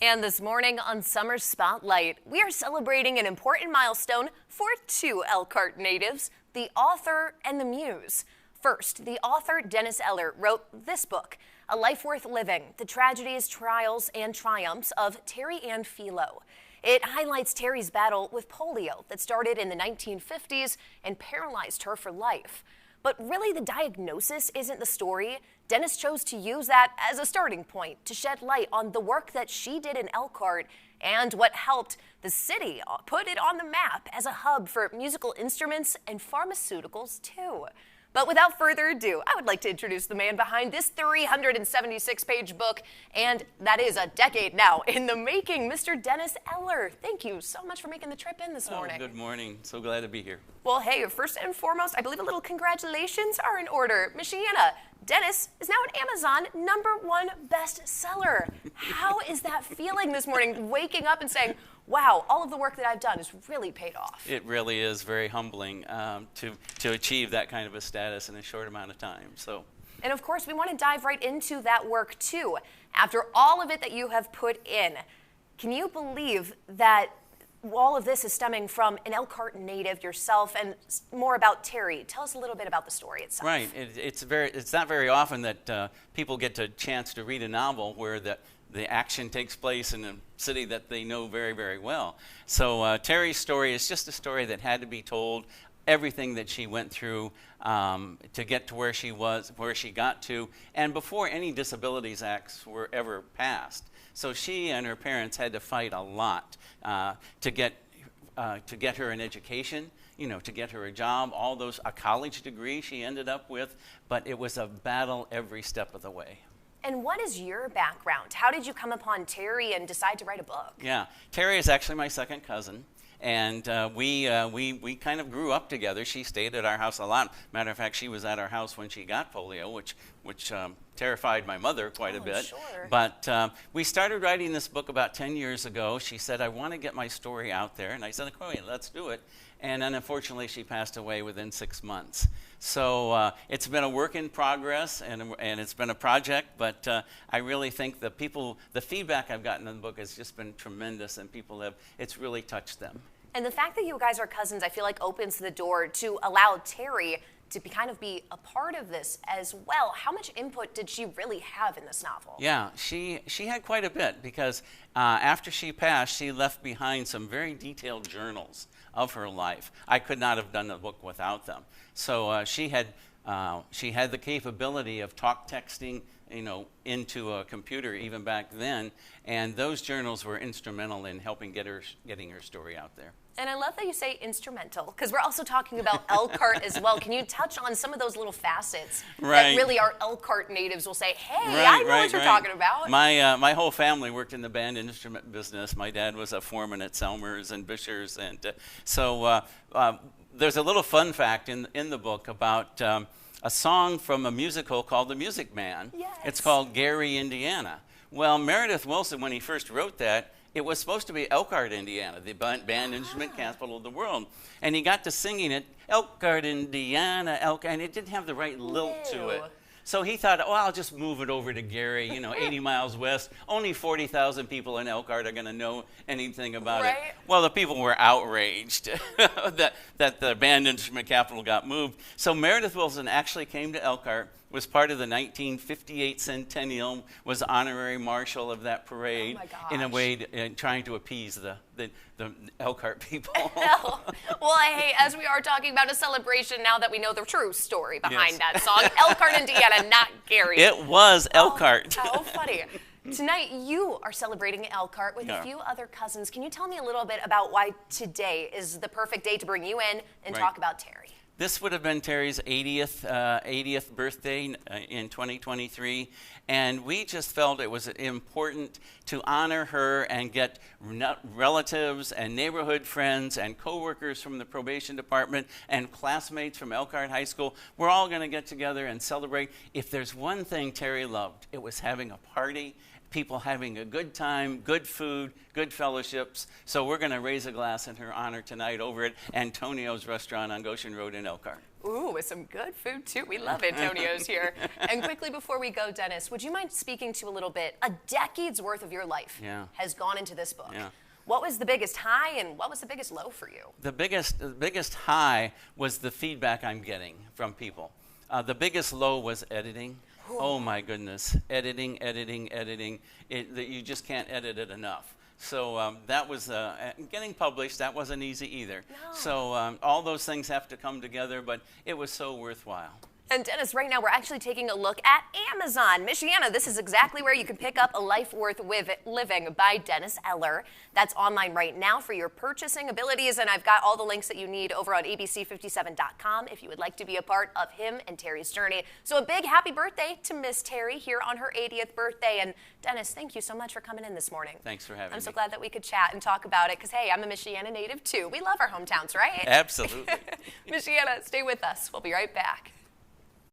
And this morning on Summer Spotlight, we are celebrating an important milestone for two Elkhart natives, the author and the muse. First, the author Dennis Eller wrote this book, A Life Worth Living, The Tragedies, Trials, and Triumphs of Terry and Fillio. It highlights Terry's battle with polio that started in the 1950s and paralyzed her for life. But really, the diagnosis isn't the story. Dennis chose to use that as a starting point to shed light on the work that she did in Elkhart and what helped the city put it on the map as a hub for musical instruments and pharmaceuticals, too. But without further ado, I would like to introduce the man behind this 376-page book, and that is a decade now in the making, Mr. Dennis Eller. Thank you so much for making the trip in this morning. Good morning. So glad to be here. Well, hey, first and foremost, I believe a little congratulations are in order. Michiana, Dennis is now an Amazon #1 bestseller. How is that feeling this morning, waking up and saying, wow, all of the work that I've done has really paid off? It really is very humbling to achieve that kind of a status in a short amount of time. And of course, we want to dive right into that work too. After all of it that you have put in, can you believe that all of this is stemming from an Elkhart native yourself, and more about Terry? Tell us a little bit about the story itself. Right. It's not very often that people get a chance to read a novel where the action takes place in a city that they know very, very well. So Terry's story is just a story that had to be told. Everything that she went through to get to where she was, where she got to, and before any disabilities acts were ever passed. So she and her parents had to fight a lot to get her an education, to get her a job, a college degree she ended up with, but it was a battle every step of the way. And what is your background? How did you come upon Terry and decide to write a book? Yeah, Terry is actually my second cousin. And we kind of grew up together. She stayed at our house a lot. Matter of fact, she was at our house when she got polio, which terrified my mother quite a bit. Sure. But we started writing this book about 10 years ago. She said, I want to get my story out there. And I said, okay, let's do it. And then unfortunately, she passed away within 6 months. So it's been a work in progress, and it's been a project, but I really think the feedback I've gotten in the book has just been tremendous, and it's really touched them. And the fact that you guys are cousins, I feel like opens the door to allow Terry to kind of be a part of this as well. How much input did she really have in this novel? Yeah, she had quite a bit, because after she passed, she left behind some very detailed journals of her life. I could not have done the book without them. So she had the capability of talk texting, into a computer even back then, and those journals were instrumental in helping getting her story out there. And I love that you say instrumental, because we're also talking about Elkhart as well. Can you touch on some of those little facets that really our Elkhart natives will say, hey, I know what you're talking about? My whole family worked in the band instrument business. My dad was a foreman at Selmers and Bishers, and so there's a little fun fact in the book about a song from a musical called The Music Man. Yes. It's called Gary, Indiana. Well, Meredith Willson, when he first wrote that, it was supposed to be Elkhart, Indiana, the band instrument capital of the world. And he got to singing it, Elkhart, Indiana, Elkhart, and it didn't have the right lilt to it. So he thought, I'll just move it over to Gary, 80 miles west. Only 40,000 people in Elkhart are going to know anything about it. Well, the people were outraged that the band instrument capital got moved. So Meredith Willson actually came to Elkhart, was part of the 1958 centennial, was honorary marshal of that parade, in a way trying to appease the Elkhart people. Well, hey, as we are talking about a celebration now that we know the true story behind that song, Elkhart, Indiana, not Gary. It was Elkhart. How funny. Tonight, you are celebrating Elkhart with a few other cousins. Can you tell me a little bit about why today is the perfect day to bring you in and talk about Terry? This would have been Terry's 80th birthday in 2023, and we just felt it was important to honor her and get relatives and neighborhood friends and coworkers from the probation department and classmates from Elkhart High School. We're all going to get together and celebrate. If there's one thing Terry loved, it was having a party people having a good time, good food, good fellowships. So we're going to raise a glass in her honor tonight over at Antonio's Restaurant on Goshen Road in Elkhart. Ooh, with some good food, too. We love Antonio's here. And quickly before we go, Dennis, would you mind speaking to a little bit? A decade's worth of your life has gone into this book. Yeah. What was the biggest high and what was the biggest low for you? The biggest high was the feedback I'm getting from people. The biggest low was editing. Oh my goodness, editing. You just can't edit it enough. So that was getting published. That wasn't easy either. No. So all those things have to come together, but it was so worthwhile. And Dennis, right now we're actually taking a look at Amazon. Michiana, this is exactly where you can pick up A Life Worth Living by Dennis Eller. That's online right now for your purchasing abilities, and I've got all the links that you need over on ABC57.com if you would like to be a part of him and Terry's journey. So a big happy birthday to Miss Terry here on her 80th birthday. And Dennis, thank you so much for coming in this morning. Thanks for having me. I'm so glad that we could chat and talk about it because, hey, I'm a Michiana native too. We love our hometowns, right? Absolutely. Michiana, stay with us. We'll be right back.